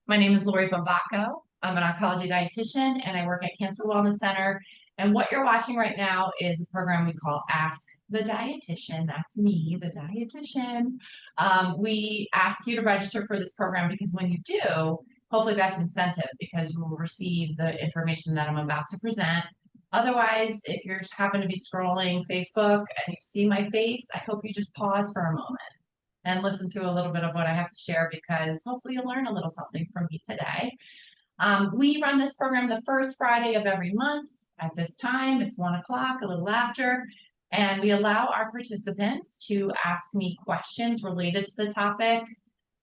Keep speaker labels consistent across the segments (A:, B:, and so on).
A: My name is Lori Bumbaco. I'm an oncology dietitian and I work at Cancer Wellness Center. And what you're watching right now is a program we call Ask the Dietitian. That's me, the dietitian. We ask you to register for this program because when you do, hopefully that's incentive because you will receive the information that I'm about to present. Otherwise, if you happen to be scrolling Facebook and you see my face, I hope you just pause for a moment and listen to a little bit of what I have to share because hopefully you'll learn a little something from me today. We run this program the first Friday of every month at this time. It's 1 o'clock, a little after, and we allow our participants to ask me questions related to the topic.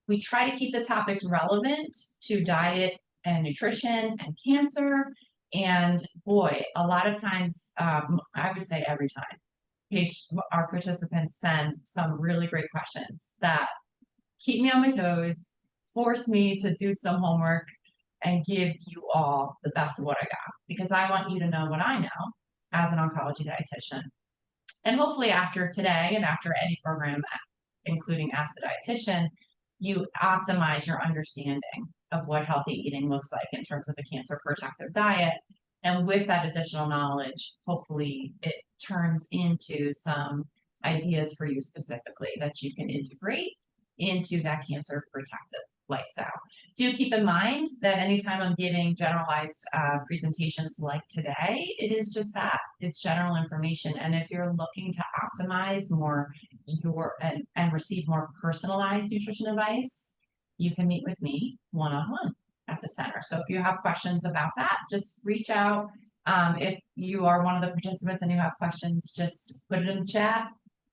A: We try to keep the topics relevant to diet and nutrition and cancer. And boy, a lot of times, I would say every time, our participants send some really great questions that keep me on my toes, force me to do some homework, and give you all the best of what I got. Because I want you to know what I know as an oncology dietitian. And hopefully after today and after any program, including Ask the Dietitian, you optimize your understanding of what healthy eating looks like in terms of a cancer protective diet. And with that additional knowledge, hopefully it turns into some ideas for you specifically that you can integrate into that cancer protective lifestyle. Do keep in mind that anytime I'm giving generalized presentations like today, it is just that. It's general information. And if you're looking to optimize more and receive more personalized nutrition advice, you can meet with me one-on-one at the center. So if you have questions about that, just reach out. If you are one of the participants and you have questions, just put it in the chat.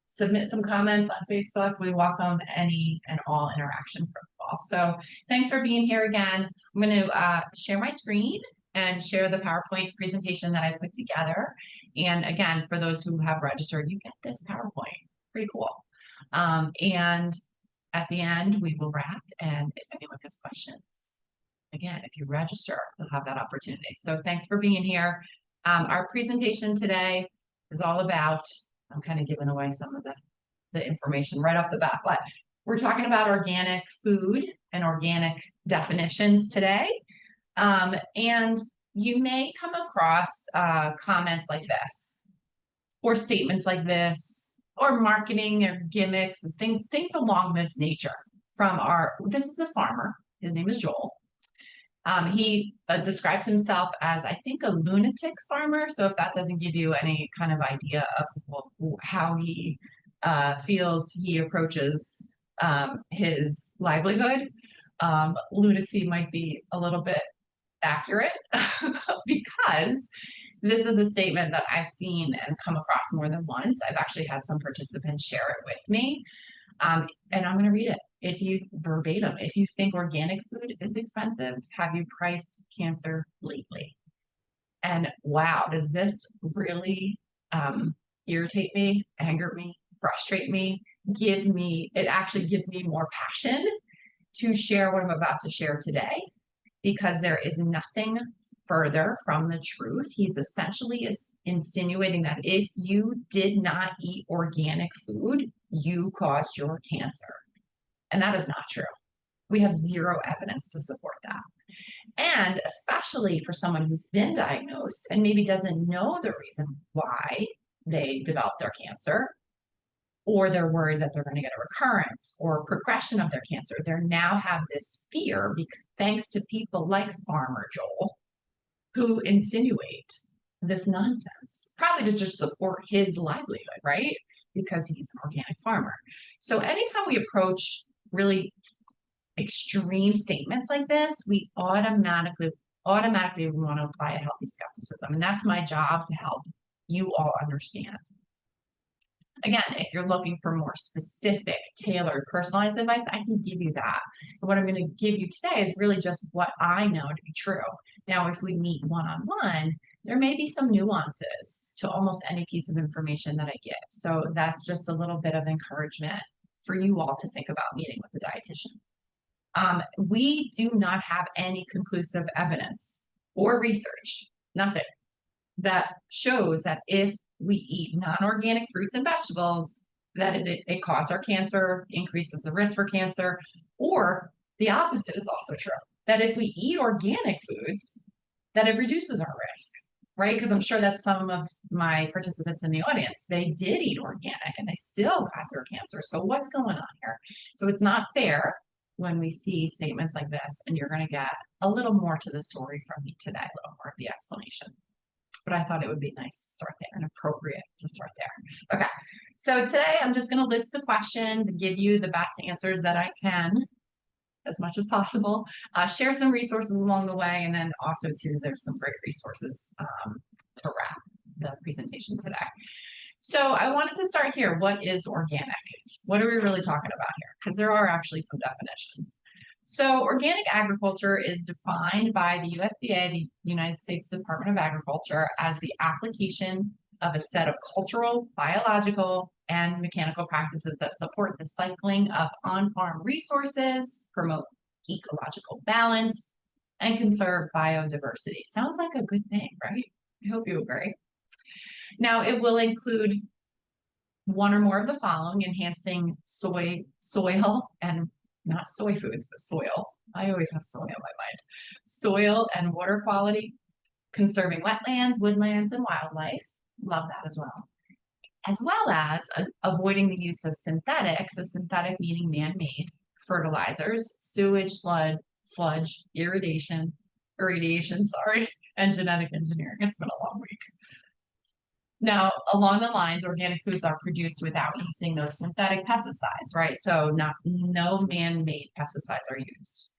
A: Submit some comments on Facebook. We welcome any and all interaction from you all. So thanks for being here again. I'm going to share my screen and share the PowerPoint presentation that I put together. And again, for those who have registered, you get this PowerPoint. Pretty cool. And at the end, we will wrap. And if anyone has questions, again, if you register, you'll have that opportunity. So thanks for being here. Our presentation today is all about, I'm kind of giving away some of the information right off the bat, but we're talking about organic food and organic definitions today. And you may come across comments like this, or statements like this, or marketing or gimmicks and things along this nature from this is a farmer. His name is Joel. He describes himself as, I think, a lunatic farmer. So if that doesn't give you any kind of idea of how he feels he approaches his livelihood, lunacy might be a little bit accurate because this is a statement that I've seen and come across more than once. I've actually had some participants share it with me. And I'm going to read it. If you think organic food is expensive, have you priced cancer lately? And wow, does this really irritate me, anger me, frustrate me, it actually gives me more passion to share what I'm about to share today, because there is nothing further from the truth. He's essentially insinuating that if you did not eat organic food, you caused your cancer. And that is not true. We have zero evidence to support that. And especially for someone who's been diagnosed and maybe doesn't know the reason why they developed their cancer, or they're worried that they're going to get a recurrence or progression of their cancer. They now have this fear thanks to people like Farmer Joel, who insinuate this nonsense, probably to just support his livelihood, right? Because he's an organic farmer. So anytime we approach really extreme statements like this, we automatically want to apply a healthy skepticism. And that's my job, to help you all understand. Again, if you're looking for more specific, tailored, personalized advice, I can give you that. But what I'm going to give you today is really just what I know to be true. Now, if we meet one-on-one, there may be some nuances to almost any piece of information that I give. So that's just a little bit of encouragement for you all to think about meeting with a dietitian. We do not have any conclusive evidence or research, nothing, that shows that if we eat non-organic fruits and vegetables, that it causes our cancer, increases the risk for cancer, or the opposite is also true, that if we eat organic foods, that it reduces our risk, right? Because I'm sure that some of my participants in the audience, they did eat organic and they still got their cancer. So what's going on here? So it's not fair when we see statements like this, and you're going to get a little more to the story from me today, a little more of the explanation. But I thought it would be nice to start there and appropriate to start there. Okay, so today I'm just going to list the questions and give you the best answers that I can as much as possible. Share some resources along the way, and then also too, there's some great resources to wrap the presentation today. So I wanted to start here. What is organic? What are we really talking about here? Because there are actually some definitions. So organic agriculture is defined by the USDA, the United States Department of Agriculture, as the application of a set of cultural, biological, and mechanical practices that support the cycling of on-farm resources, promote ecological balance, and conserve biodiversity. Sounds like a good thing, right? I hope you agree. Now, it will include one or more of the following: enhancing soil and not soy foods, but soil. I always have soy on my mind. Soil and water quality, conserving wetlands, woodlands, and wildlife. Love that as well as avoiding the use of synthetic, so synthetic meaning man-made, fertilizers, sewage, sludge, irradiation, and genetic engineering. It's been a long week. Now, along the lines, organic foods are produced without using those synthetic pesticides, right? So no man-made pesticides are used,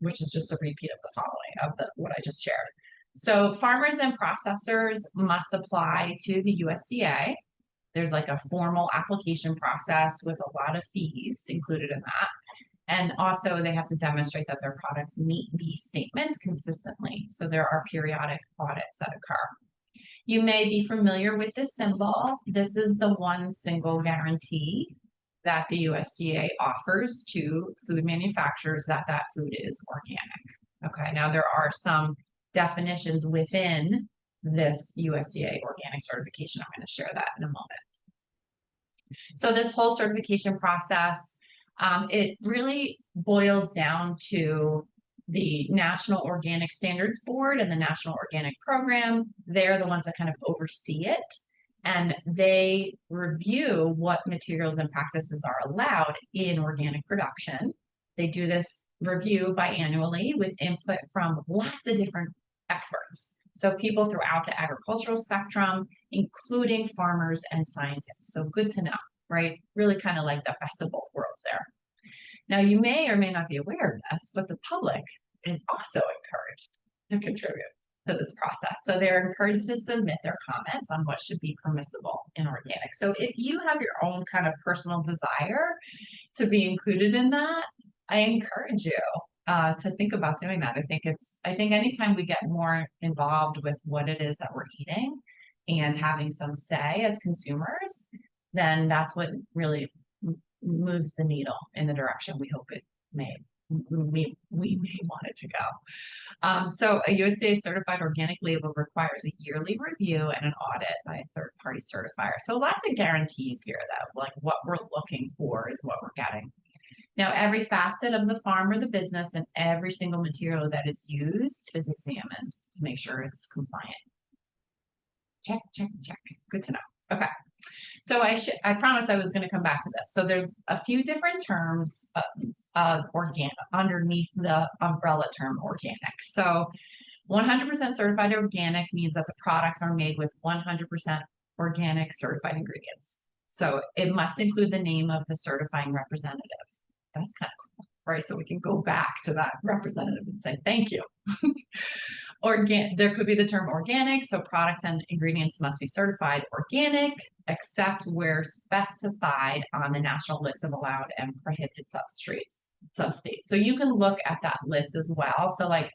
A: which is just a repeat of the following of what I just shared. So farmers and processors must apply to the USDA. There's like a formal application process with a lot of fees included in that. And also they have to demonstrate that their products meet these statements consistently. So there are periodic audits that occur. You may be familiar with this symbol. This is the one single guarantee that the USDA offers to food manufacturers that that food is organic. Okay, now there are some definitions within this USDA organic certification. I'm going to share that in a moment. So this whole certification process, it really boils down to the National Organic Standards Board and the National Organic Program. They're the ones that kind of oversee it, and they review what materials and practices are allowed in organic production. They do this review biannually with input from lots of different experts. So people throughout the agricultural spectrum, including farmers and scientists. So good to know, right? Really kind of like the best of both worlds there. Now, you may or may not be aware of this, but the public is also encouraged to contribute to this process. So they're encouraged to submit their comments on what should be permissible in organic. So if you have your own kind of personal desire to be included in that, I encourage you to think about doing that. I think anytime we get more involved with what it is that we're eating and having some say as consumers, then that's what really moves the needle in the direction we hope it may. We may want it to go. So a USDA certified organic label requires a yearly review and an audit by a third-party certifier. So lots of guarantees here that like what we're looking for is what we're getting. Now, every facet of the farm or the business and every single material that is used is examined to make sure it's compliant. Check, check, check. Good to know. Okay. So I promised I was going to come back to this. So there's a few different terms of organic underneath the umbrella term organic. So 100% certified organic means that the products are made with 100% organic certified ingredients. So it must include the name of the certifying representative. That's kind of cool, right? So we can go back to that representative and say, thank you. There could be the term organic, so products and ingredients must be certified organic, except where specified on the national list of allowed and prohibited substates. So you can look at that list as well. So like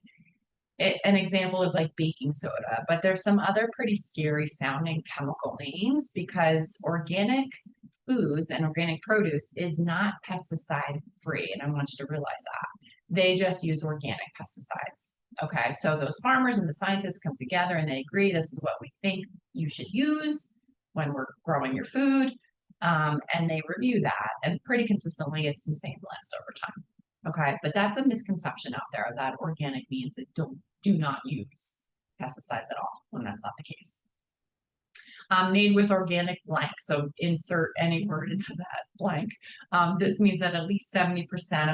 A: an example of like baking soda, but there's some other pretty scary sounding chemical names because organic foods and organic produce is not pesticide free. And I want you to realize that. They just use organic pesticides. Okay, so those farmers and the scientists come together and they agree this is what we think you should use when we're growing your food. And they review that. And pretty consistently, it's the same list over time. Okay, but that's a misconception out there that organic means that do not use pesticides at all, when that's not the case. Made with organic blank, so insert any word into that blank. This means that at least 70%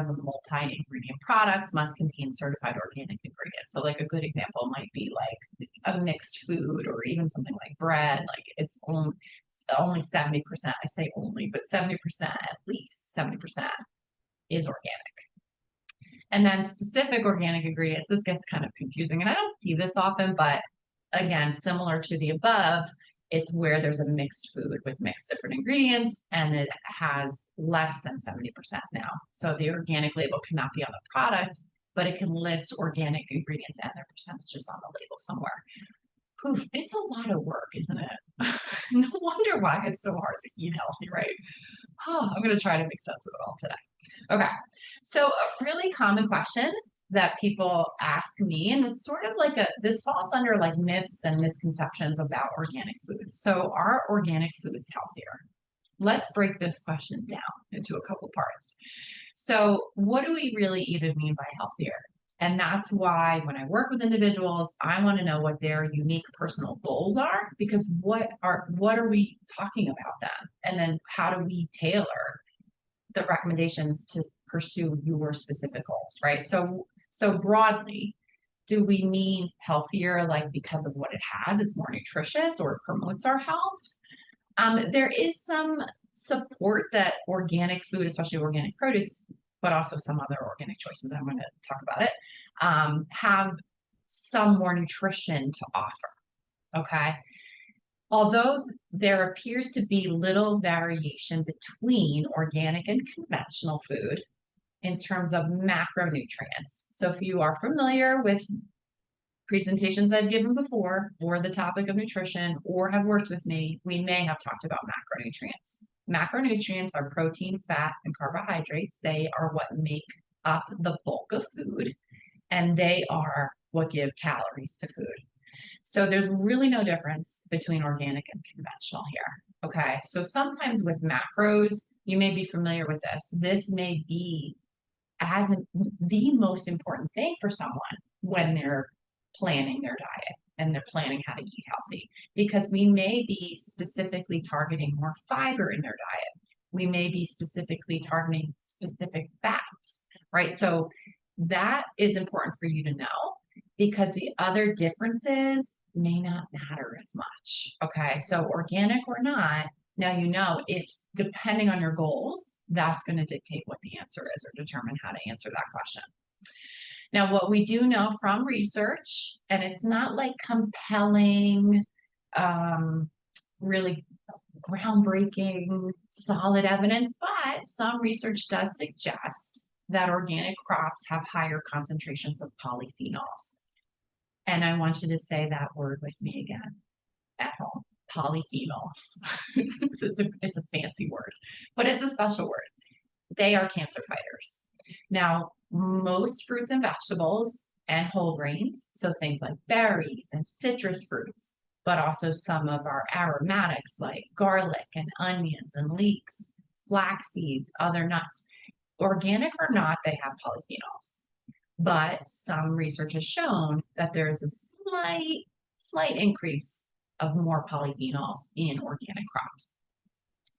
A: of the multi-ingredient products must contain certified organic ingredients. So like a good example might be like a mixed food or even something like bread, like it's only 70%. I say only, but 70%, at least 70% is organic. And then specific organic ingredients, this gets kind of confusing, and I don't see this often, but again, similar to the above, it's where there's a mixed food with mixed different ingredients, and it has less than 70% now. So the organic label cannot be on the product, but it can list organic ingredients and their percentages on the label somewhere. Poof, it's a lot of work, isn't it? No wonder why it's so hard to eat healthy, right? Oh, I'm going to try to make sense of it all today. Okay, so a really common question that people ask me, and it's sort of like this falls under like myths and misconceptions about organic foods. So are organic foods healthier? Let's break this question down into a couple parts. So what do we really even mean by healthier? And that's why when I work with individuals, I want to know what their unique personal goals are, because what are we talking about them? And then how do we tailor the recommendations to pursue your specific goals, right? So broadly, do we mean healthier like because of what it has? It's more nutritious or it promotes our health? There is some support that organic food, especially organic produce, but also some other organic choices, I'm going to talk about it, have some more nutrition to offer. Okay. Although there appears to be little variation between organic and conventional food in terms of macronutrients. So if you are familiar with presentations I've given before or the topic of nutrition or have worked with me, we may have talked about macronutrients. Macronutrients are protein, fat, and carbohydrates. They are what make up the bulk of food, and they are what give calories to food. So there's really no difference between organic and conventional here. Okay, so sometimes with macros, you may be familiar with this. This may be the most important thing for someone when they're planning their diet and they're planning how to eat healthy, because we may be specifically targeting more fiber in their diet. We may be specifically targeting specific fats, right? So that is important for you to know, because the other differences may not matter as much. Okay, so organic or not, now you know if depending on your goals, that's going to dictate what the answer is or determine how to answer that question. Now, what we do know from research, and it's not like compelling, really groundbreaking, solid evidence, but some research does suggest that organic crops have higher concentrations of polyphenols. And I want you to say that word with me again at home, polyphenols. It's a fancy word, but it's a special word. They are cancer fighters. Now, most fruits and vegetables and whole grains, so things like berries and citrus fruits, but also some of our aromatics like garlic and onions and leeks, flax seeds, other nuts, organic or not, they have polyphenols. But some research has shown that there's a slight increase of more polyphenols in organic crops.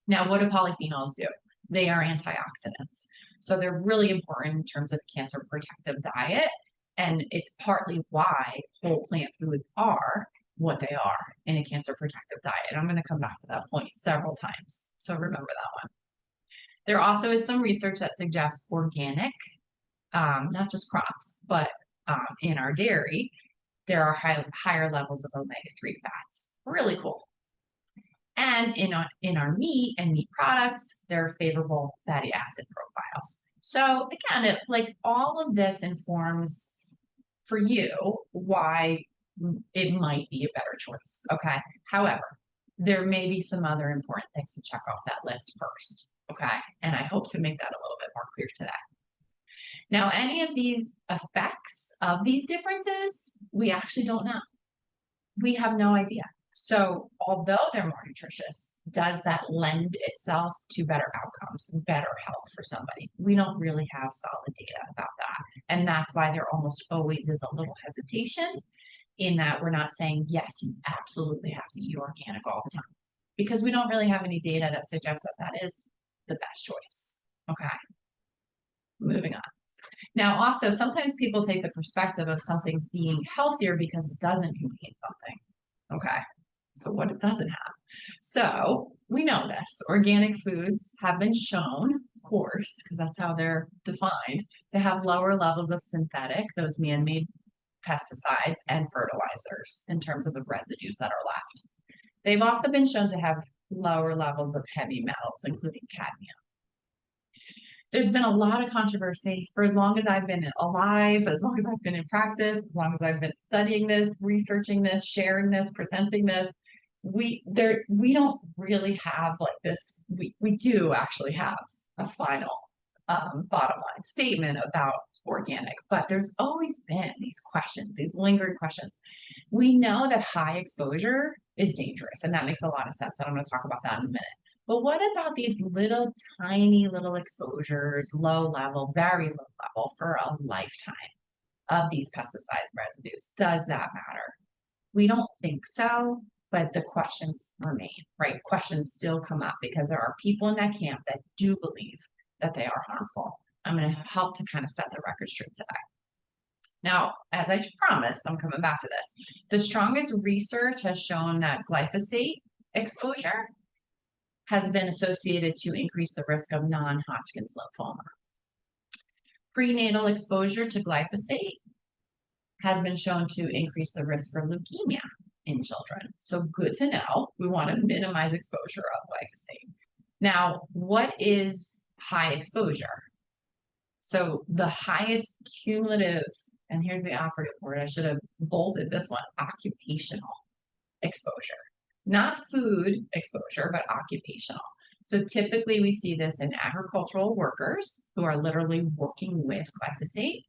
A: Now, what do polyphenols do? They are antioxidants. So they're really important in terms of cancer protective diet. And it's partly why whole plant foods are what they are in a cancer protective diet. And I'm going to come back to that point several times. So remember that one. There also is some research that suggests organic, not just crops, but in our dairy, there are higher levels of omega-3 fats. Really cool. And in our meat and meat products, there are favorable fatty acid profiles. So again, like all of this informs for you why it might be a better choice. Okay. However, there may be some other important things to check off that list first. Okay. And I hope to make that a little bit more clear today. Now, any of these effects of these differences, we actually don't know. We have no idea. So although they're more nutritious, does that lend itself to better outcomes and better health for somebody? We don't really have solid data about that. And that's why there almost always is a little hesitation in that we're not saying, yes, you absolutely have to eat organic all the time, because we don't really have any data that suggests that that is the best choice. Okay, moving on. Now, also, sometimes people take the perspective of something being healthier because it doesn't contain something. Okay, so what it doesn't have. So we know this. Organic foods have been shown, of course, because that's how they're defined, to have lower levels of synthetic, those man-made pesticides, and fertilizers in terms of the residues that are left. They've often been shown to have lower levels of heavy metals, including cadmium. There's been a lot of controversy for as long as I've been alive, as long as I've been in practice, as long as I've been studying this, researching this, sharing this, presenting this. We don't really have like this. We do actually have a final bottom line statement about organic, but there's always been these questions, these lingering questions. We know that high exposure is dangerous, and that makes a lot of sense. And I'm going to talk about that in a minute. But what about these little tiny little exposures, low level, very low level for a lifetime of these pesticide residues? Does that matter? We don't think so, but the questions remain, right? Questions still come up because there are people in that camp that do believe that they are harmful. I'm going to help to kind of set the record straight today. Now, as I promised, I'm coming back to this. The strongest research has shown that glyphosate exposure has been associated to increase the risk of non-Hodgkin's lymphoma. Prenatal exposure to glyphosate has been shown to increase the risk for leukemia in children. So good to know. We want to minimize exposure of glyphosate. Now, what is high exposure? So the highest cumulative, and here's the operative word, I should have bolded this one, occupational exposure. Not food exposure, but occupational. So typically we see this in agricultural workers who are literally working with glyphosate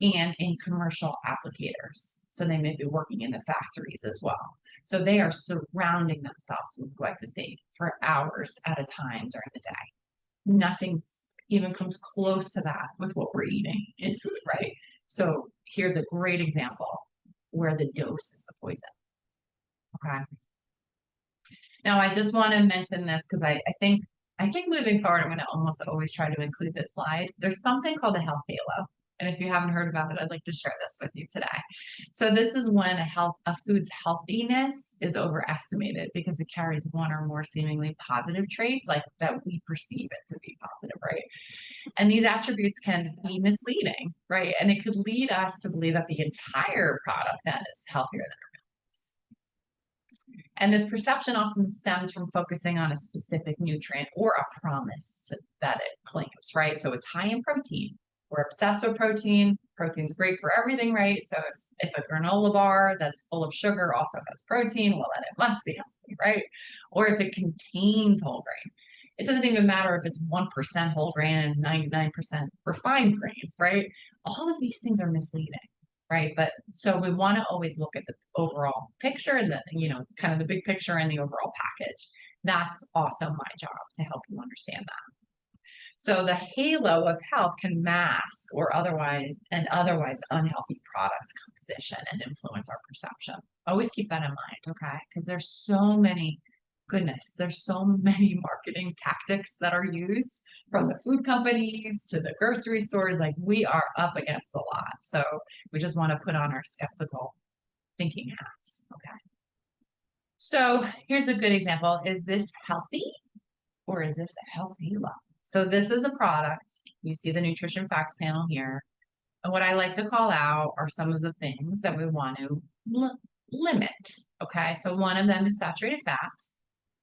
A: and in commercial applicators. So they may be working in the factories as well. So they are surrounding themselves with glyphosate for hours at a time during the day. Nothing even comes close to that with what we're eating in food, right? So here's a great example where the dose is the poison. Okay. Now, I just want to mention this because I think moving forward, I'm going to almost always try to include this slide. There's something called a health halo. And if you haven't heard about it, I'd like to share this with you today. So this is when a food's healthiness is overestimated because it carries one or more seemingly positive traits like that we perceive it to be positive, right? And these attributes can be misleading, right? And it could lead us to believe that the entire product then is healthier than our bodies. And this perception often stems from focusing on a specific nutrient or a promise that it claims, right? So it's high in protein. We're obsessed with protein. Protein's great for everything, right? So if a granola bar that's full of sugar also has protein, well, then it must be healthy, right? Or if it contains whole grain. It doesn't even matter if it's 1% whole grain and 99% refined grains, right? All of these things are misleading, right? But so we want to always look at the overall picture and kind of the big picture and the overall package. That's also my job to help you understand that. So the halo of health can mask or otherwise unhealthy product composition and influence our perception. Always keep that in mind, okay? Because there's so many marketing tactics that are used from the food companies to the grocery stores. Like we are up against a lot. So we just want to put on our skeptical thinking hats, okay? So here's a good example. Is this healthy or is this a health halo? So this is a product. You see the nutrition facts panel here. And what I like to call out are some of the things that we want to limit. Okay, so one of them is saturated fat.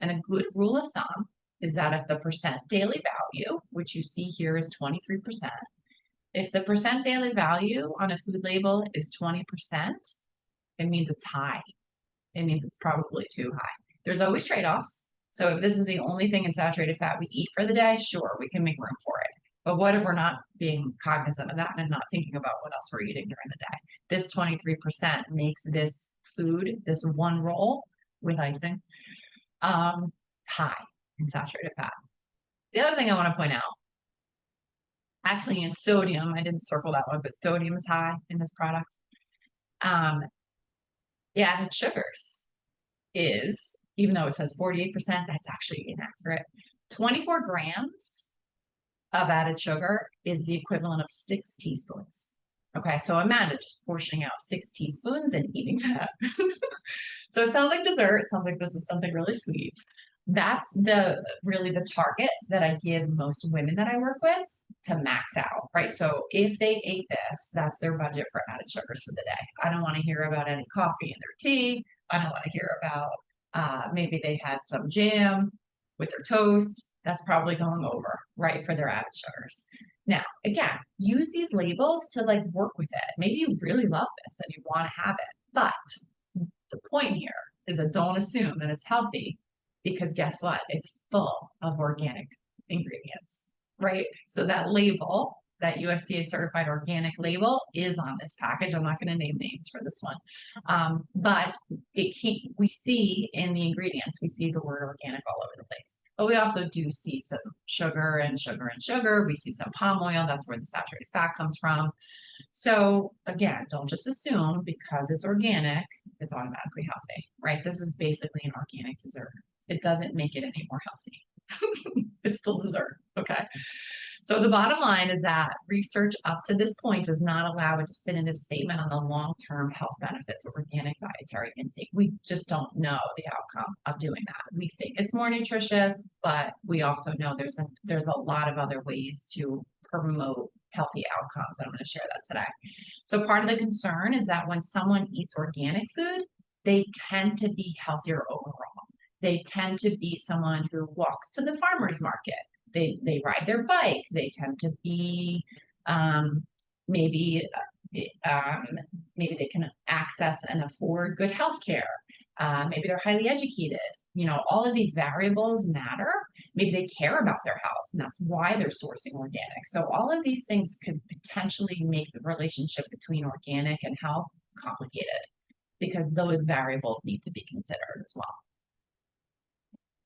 A: And a good rule of thumb is that if the percent daily value, which you see here is 23%, if the percent daily value on a food label is 20%, it means it's high. It means it's probably too high. There's always trade-offs. So if this is the only thing in saturated fat we eat for the day, sure, we can make room for it. But what if we're not being cognizant of that and not thinking about what else we're eating during the day? This 23% makes this food, this one roll, with icing. High in saturated fat. The other thing I want to point out, actually in sodium, I didn't circle that one, but sodium is high in this product. The added sugars is, even though it says 48%, that's actually inaccurate. 24 grams of added sugar is the equivalent of 6 teaspoons. Okay, so imagine just portioning out 6 teaspoons and eating that. So it sounds like dessert. It sounds like this is something really sweet. That's really the target that I give most women that I work with to max out, right? So if they ate this, that's their budget for added sugars for the day. I don't want to hear about any coffee in their tea. I don't want to hear about maybe they had some jam with their toast. That's probably going over, right, for their added sugars. Now, again, use these labels to like work with it. Maybe you really love this and you want to have it, but the point here is that don't assume that it's healthy, because guess what? It's full of organic ingredients, right? So that label, that USDA certified organic label, is on this package. I'm not going to name names for this one, but we see in the ingredients, we see the word organic all over the place. But we also do see some sugar and sugar and sugar. We see some palm oil. That's where the saturated fat comes from. So again, don't just assume because it's organic, it's automatically healthy, right? This is basically an organic dessert. It doesn't make it any more healthy. It's still dessert, okay? So the bottom line is that research up to this point does not allow a definitive statement on the long-term health benefits of organic dietary intake. We just don't know the outcome of doing that. We think it's more nutritious, but we also know there's a lot of other ways to promote healthy outcomes. And I'm going to share that today. So part of the concern is that when someone eats organic food, they tend to be healthier overall. They tend to be someone who walks to the farmer's market. They ride their bike. They tend to be maybe they can access and afford good health care. Maybe they're highly educated. You know, all of these variables matter. Maybe they care about their health, and that's why they're sourcing organic. So all of these things could potentially make the relationship between organic and health complicated, because those variables need to be considered as well.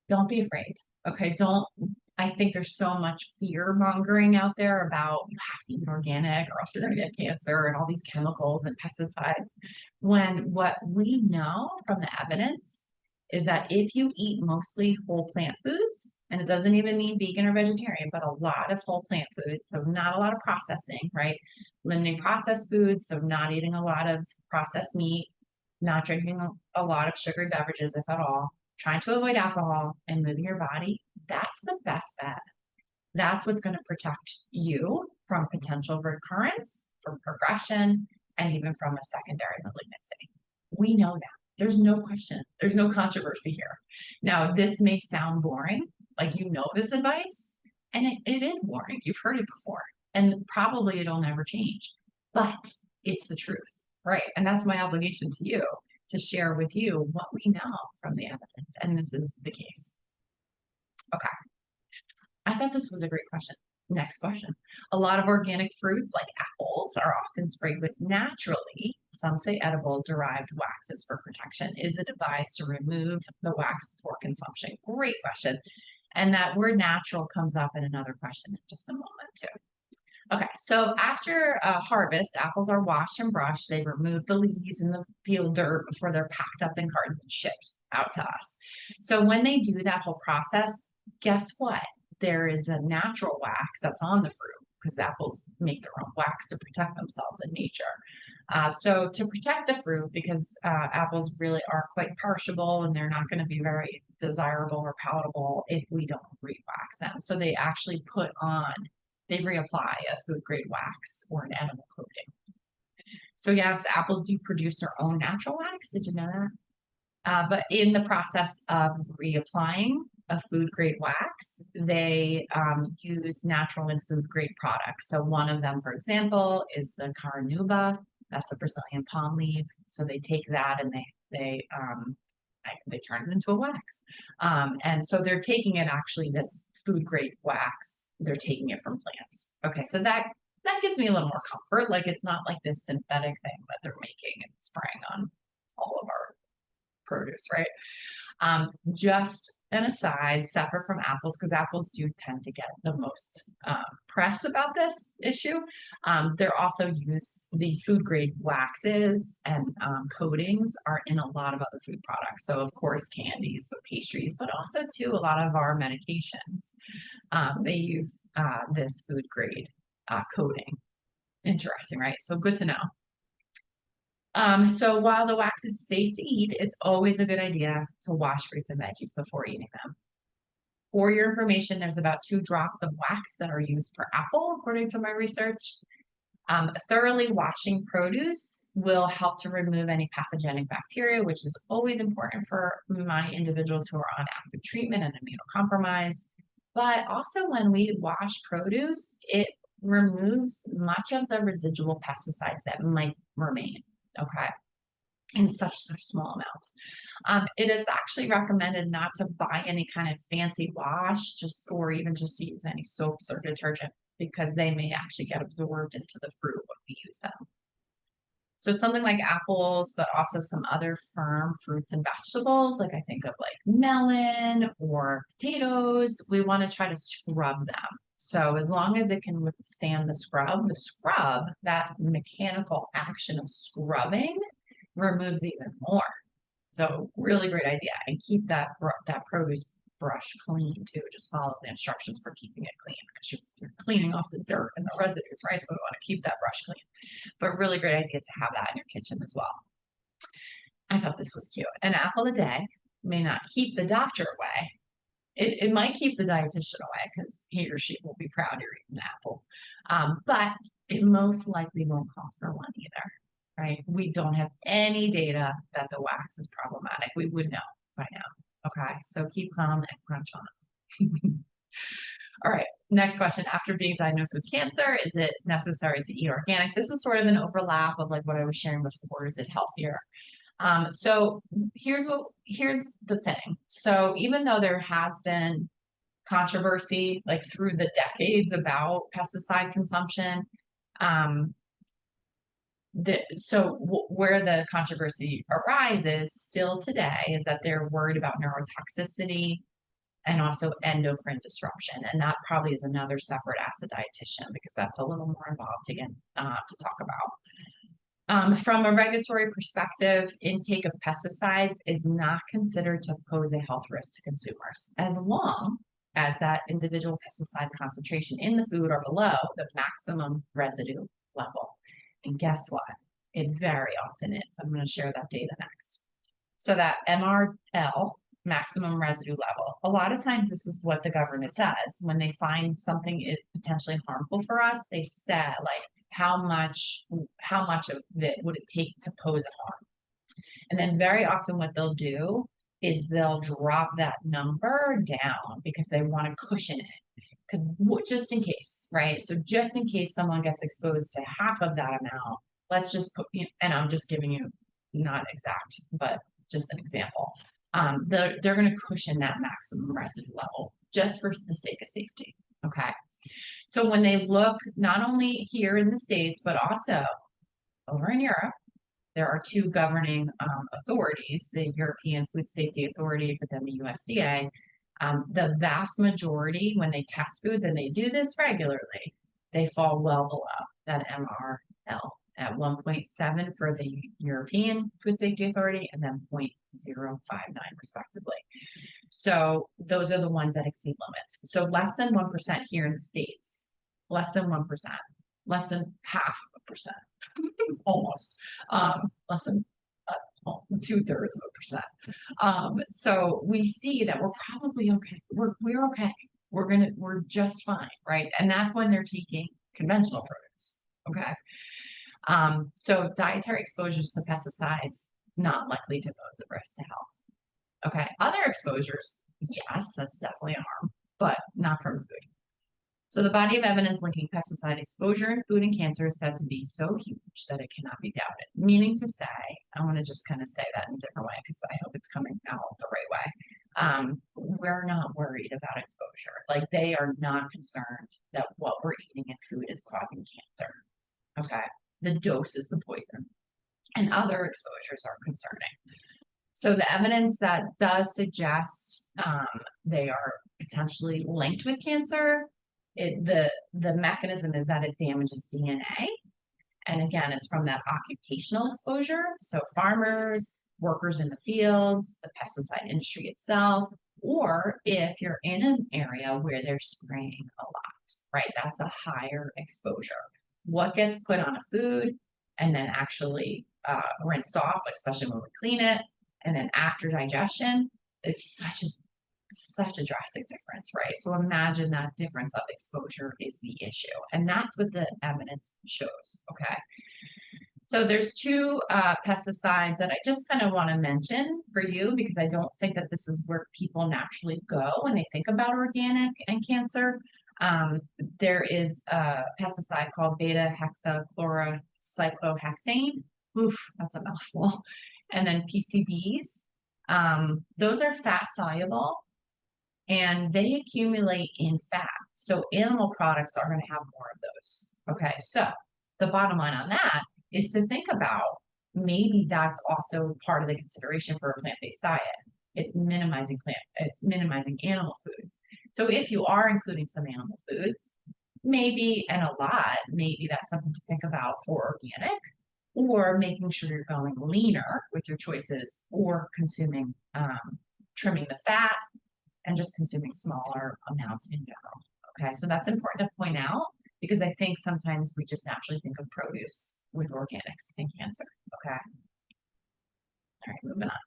A: Don't be afraid. Okay, I think there's so much fear mongering out there about you have to eat organic or else you're going to get cancer and all these chemicals and pesticides. When what we know from the evidence is that if you eat mostly whole plant foods, and it doesn't even mean vegan or vegetarian, but a lot of whole plant foods, so not a lot of processing, right? Limiting processed foods, so not eating a lot of processed meat, not drinking a lot of sugary beverages, if at all, trying to avoid alcohol and moving your body, that's the best bet. That's what's going to protect you from potential recurrence, from progression, and even from a secondary malignancy. We know that. There's no question. There's no controversy here. Now, this may sound boring, like you know this advice, and it is boring. You've heard it before, and probably it'll never change, but it's the truth, right? And that's my obligation to you, to share with you what we know from the evidence, and this is the case. Okay. I thought this was a great question. Next question. A lot of organic fruits like apples are often sprayed with naturally, some say edible, derived waxes for protection. Is it advised to remove the wax before consumption? Great question. And that word natural comes up in another question in just a moment too. Okay, so after harvest, apples are washed and brushed. They remove the leaves and the field dirt before they're packed up in cartons and shipped out to us. So when they do that whole process, guess what? There is a natural wax that's on the fruit, because apples make their own wax to protect themselves in nature. So to protect the fruit, because apples really are quite perishable and they're not going to be very desirable or palatable if we don't re-wax them. So they actually they reapply a food grade wax or an edible coating. So yes, apples do produce their own natural wax. Did you know that? But in the process of reapplying a food grade wax, they use natural and food grade products. So one of them, for example, is the carnauba. That's a Brazilian palm leaf. So they take that and they turn it into a wax. And so they're taking it, actually, this food grade wax, they're taking it from plants. Okay, so that gives me a little more comfort. Like, it's not like this synthetic thing that they're making and spraying on all of our produce, right? Just an aside, separate from apples, because apples do tend to get the most press about this issue. They're also used, these food grade waxes and coatings are in a lot of other food products. So of course candies, but pastries, but also too a lot of our medications. They use this food grade coating. Interesting, right? So good to know. So while the wax is safe to eat, it's always a good idea to wash fruits and veggies before eating them. For your information, there's about 2 drops of wax that are used per apple, according to my research. Thoroughly washing produce will help to remove any pathogenic bacteria, which is always important for my individuals who are on active treatment and immunocompromised. But also when we wash produce, it removes much of the residual pesticides that might remain. Okay, in such small amounts. It is actually recommended not to buy any kind of fancy wash, or even just to use any soaps or detergent, because they may actually get absorbed into the fruit when we use them. So something like apples, but also some other firm fruits and vegetables, like I think of like melon or potatoes, we want to try to scrub them. So as long as it can withstand the scrub, that mechanical action of scrubbing removes even more. So really great idea. And keep that produce brush clean too. Just follow the instructions for keeping it clean, because you're cleaning off the dirt and the residues, right? So we want to keep that brush clean. But really great idea to have that in your kitchen as well. I thought this was cute. An apple a day may not keep the doctor away. It might keep the dietitian away, because he or she will be proud you're eating apples. But it most likely won't call for one either, right? We don't have any data that the wax is problematic. We would know by now. Okay, so keep calm and crunch on. All right, next question. After being diagnosed with cancer, is it necessary to eat organic? This is sort of an overlap of like what I was sharing before. Is it healthier? So here's the thing. So even though there has been controversy like through the decades about pesticide consumption, where the controversy arises still today is that they're worried about neurotoxicity and also endocrine disruption. And that probably is another separate ask the dietitian, because that's a little more involved to talk about. From a regulatory perspective, intake of pesticides is not considered to pose a health risk to consumers, as long as that individual pesticide concentration in the food are below the maximum residue level. And guess what? It very often is. I'm going to share that data next. So that MRL, maximum residue level, a lot of times this is what the government says when they find something is potentially harmful for us. They say like, how much of it would it take to pose a harm? And then very often what they'll do is they'll drop that number down because they want to cushion it. Because just in case, right? So just in case someone gets exposed to half of that amount, let's just put, and I'm just giving you not exact, but just an example. They're going to cushion that maximum residue level just for the sake of safety. Okay. So when they look not only here in the States, but also over in Europe, there are 2 governing authorities, the European Food Safety Authority, but then the USDA. The vast majority, when they test foods, and they do this regularly, they fall well below that MRL at 1.7 for the European Food Safety Authority, and then 0.059 respectively. So those are the ones that exceed limits. So less than 1% here in the States, less than 1%, less than 0.5%, almost, less than 0.2%. So we see that we're probably okay. We're okay. We're just fine, right? And that's when they're taking conventional produce. Okay. So dietary exposures to pesticides not likely to pose a risk to health. Okay. Other exposures, yes, that's definitely a harm, but not from food. So the body of evidence linking pesticide exposure in food and cancer is said to be so huge that it cannot be doubted. Meaning to say, I want to just kind of say that in a different way, because I hope it's coming out the right way. We're not worried about exposure. Like, they are not concerned that what we're eating in food is causing cancer. Okay. The dose is the poison. And other exposures are concerning. So the evidence that does suggest they are potentially linked with cancer, the mechanism is that it damages DNA. And again, it's from that occupational exposure. So farmers, workers in the fields, the pesticide industry itself, or if you're in an area where they're spraying a lot, right? That's a higher exposure. What gets put on a food and then actually rinsed off, especially when we clean it, and then after digestion, it's such a drastic difference, right? So imagine that difference of exposure is the issue. And that's what the evidence shows, okay? So there's two pesticides that I just kind of want to mention for you because I don't think that this is where people naturally go when they think about organic and cancer. There is a pesticide called beta-hexachlorocyclohexane. Oof, that's a mouthful. And then PCBs. Those are fat soluble and they accumulate in fat. So animal products are going to have more of those. Okay, so the bottom line on that is to think about maybe that's also part of the consideration for a plant-based diet. It's minimizing animal foods. So if you are including some animal foods, maybe, and a lot, maybe that's something to think about for organic, or making sure you're going leaner with your choices, or consuming, trimming the fat, and just consuming smaller amounts in general. Okay, so that's important to point out because I think sometimes we just naturally think of produce with organics and cancer. Okay. All right, moving on.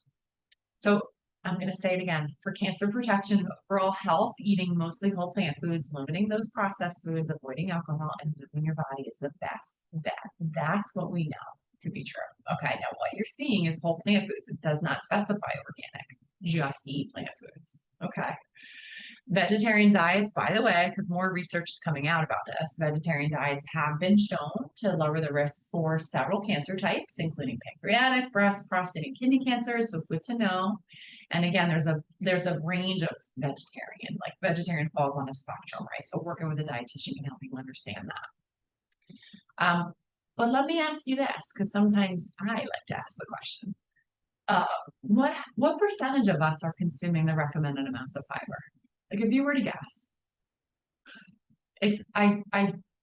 A: So I'm going to say it again. For cancer protection, overall health, eating mostly whole plant foods, limiting those processed foods, avoiding alcohol, and moving your body is the best bet. That's what we know to be true. Okay, now what you're seeing is whole plant foods. It does not specify organic. Just eat plant foods. Okay. Vegetarian diets, by the way, because more research is coming out about this, vegetarian diets have been shown to lower the risk for several cancer types, including pancreatic, breast, prostate, and kidney cancers. So good to know. And again, there's a range of vegetarian, like vegetarian falls on a spectrum, right? So working with a dietitian can help you understand that. But let me ask you this, because sometimes I like to ask the question. What percentage of us are consuming the recommended amounts of fiber? Like if you were to guess, it's I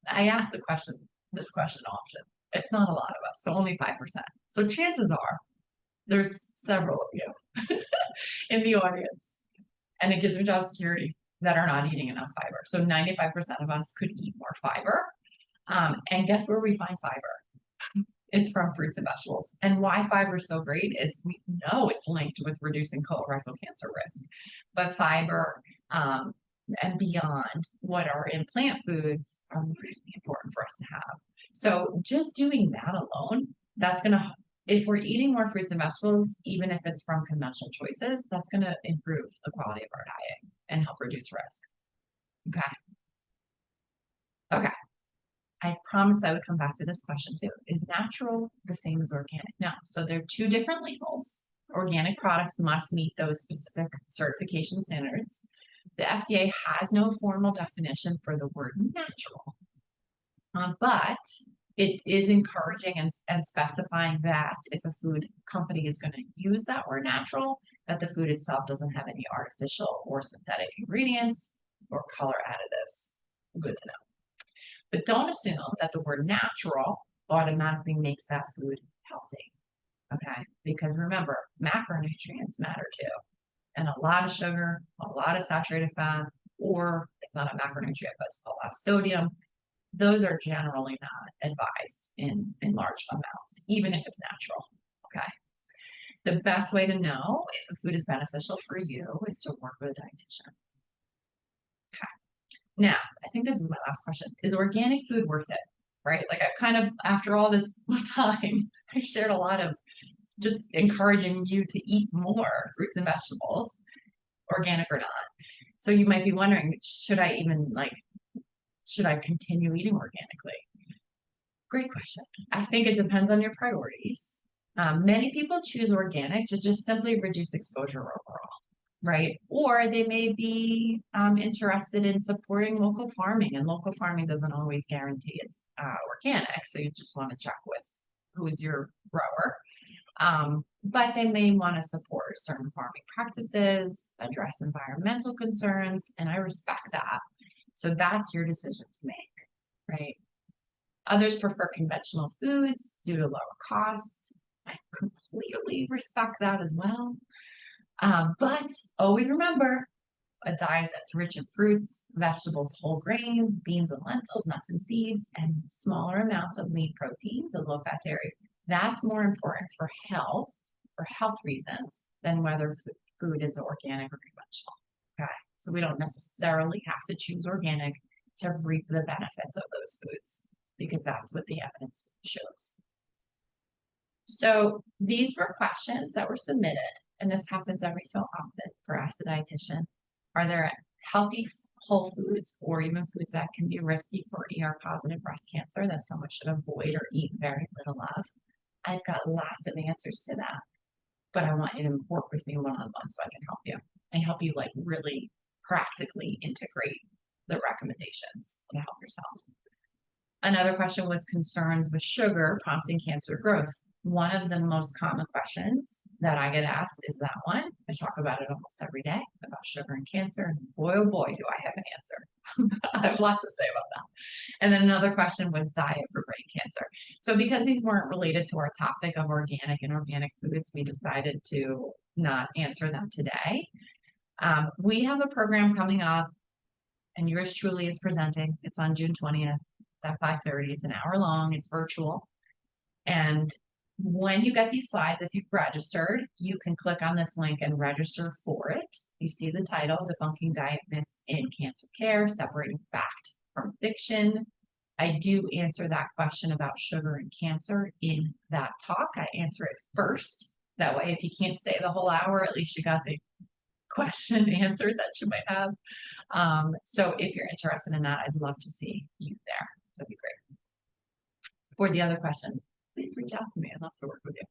A: ask this question often. It's not a lot of us, so only 5%. So chances are there's several of you in the audience, and it gives me job security that are not eating enough fiber. So 95% of us could eat more fiber. And guess where we find fiber? It's from fruits and vegetables. And why fiber is so great is we know it's linked with reducing colorectal cancer risk. But fiber and beyond what are in plant foods are really important for us to have. So just doing that alone, that's going to, if we're eating more fruits and vegetables, even if it's from conventional choices, that's going to improve the quality of our diet and help reduce risk. Okay. Okay. I promised I would come back to this question too. Is natural the same as organic? No. So there are two different labels. Organic products must meet those specific certification standards. The FDA has no formal definition for the word natural, but it is encouraging and specifying that if a food company is going to use that word natural, that the food itself doesn't have any artificial or synthetic ingredients or color additives. Good to know. But don't assume that the word natural automatically makes that food healthy, okay? Because remember, macronutrients matter too. And a lot of sugar, a lot of saturated fat, or it's not a macronutrient, but it's a lot of sodium, those are generally not advised in large amounts, even if it's natural, okay? The best way to know if a food is beneficial for you is to work with a dietitian. Okay. Now, I think this is my last question. Is organic food worth it? Right? Like I kind of, after all this time, I shared a lot of just encouraging you to eat more fruits and vegetables, organic or not. So you might be wondering, should I continue eating organically? Great question. I think it depends on your priorities. Many people choose organic to just simply reduce exposure overall, right? Or they may be interested in supporting local farming, and local farming doesn't always guarantee it's organic. So you just want to check with who's your grower. But they may want to support certain farming practices, address environmental concerns, and I respect that. So that's your decision to make, right? Others prefer conventional foods due to lower cost. I completely respect that as well. But always remember, a diet that's rich in fruits, vegetables, whole grains, beans and lentils, nuts and seeds, and smaller amounts of lean proteins and low fat dairy. That's more important for health reasons, than whether food is organic or conventional. Okay. So we don't necessarily have to choose organic to reap the benefits of those foods, because that's what the evidence shows. So these were questions that were submitted, and this happens every so often for Ask the Dietitian. Are there healthy whole foods or even foods that can be risky for ER-positive breast cancer that someone should avoid or eat very little of? I've got lots of answers to that, but I want you to work with me one-on-one so I can help you and help you like really practically integrate the recommendations to help yourself. Another question was concerns with sugar prompting cancer growth. One of the most common questions that I get asked is that one. I talk about it almost every day, about sugar and cancer, and boy, oh boy, do I have an answer. I have lots to say about that. And then another question was diet for brain cancer. So because these weren't related to our topic of organic and organic foods, we decided to not answer them today. We have a program coming up, and yours truly is presenting. It's on June 20th. It's at 5:30. It's an hour long. It's virtual. And when you get these slides, if you've registered, you can click on this link and register for it. You see the title, Debunking Diet Myths in Cancer Care, Separating Fact from Fiction. I do answer that question about sugar and cancer in that talk. I answer it first. That way, if you can't stay the whole hour, at least you got the question answered that you might have. So if you're interested in that, I'd love to see you there. That'd be great. For the other questions, please reach out to me. I'd love to work with you.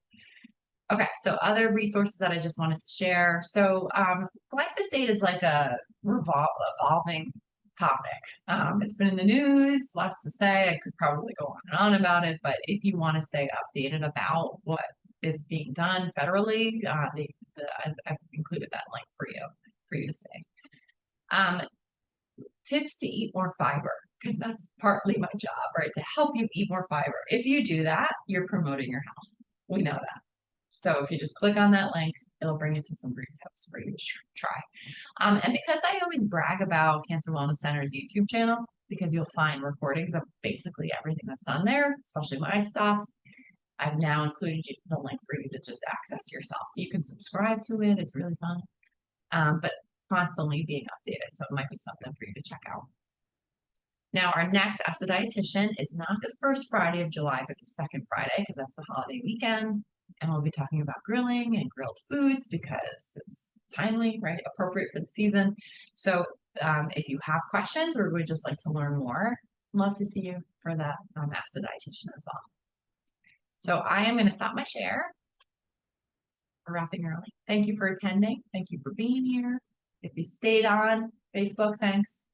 A: Okay, so other resources that I just wanted to share. So glyphosate is like a evolving topic. It's been in the news, lots to say. I could probably go on and on about it, but if you want to stay updated about what is being done federally, I've included that link for you to see. Tips to eat more fiber, because that's partly my job, right? To help you eat more fiber. If you do that, you're promoting your health. We know that. So if you just click on that link, it'll bring you to some great tips for you to try. And because I always brag about Cancer Wellness Center's YouTube channel, because you'll find recordings of basically everything that's done there, especially my stuff, I've now included the link for you to just access yourself. You can subscribe to it. It's really fun. But constantly being updated. So it might be something for you to check out. Now, our next Ask the Dietitian is not the first Friday of July, but the second Friday, because that's the holiday weekend. And we'll be talking about grilling and grilled foods because it's timely, right? Appropriate for the season. So if you have questions or would just like to learn more, love to see you for that Ask the Dietitian as well. So I am going to stop my share. We're wrapping early. Thank you for attending. Thank you for being here. If you stayed on Facebook, thanks.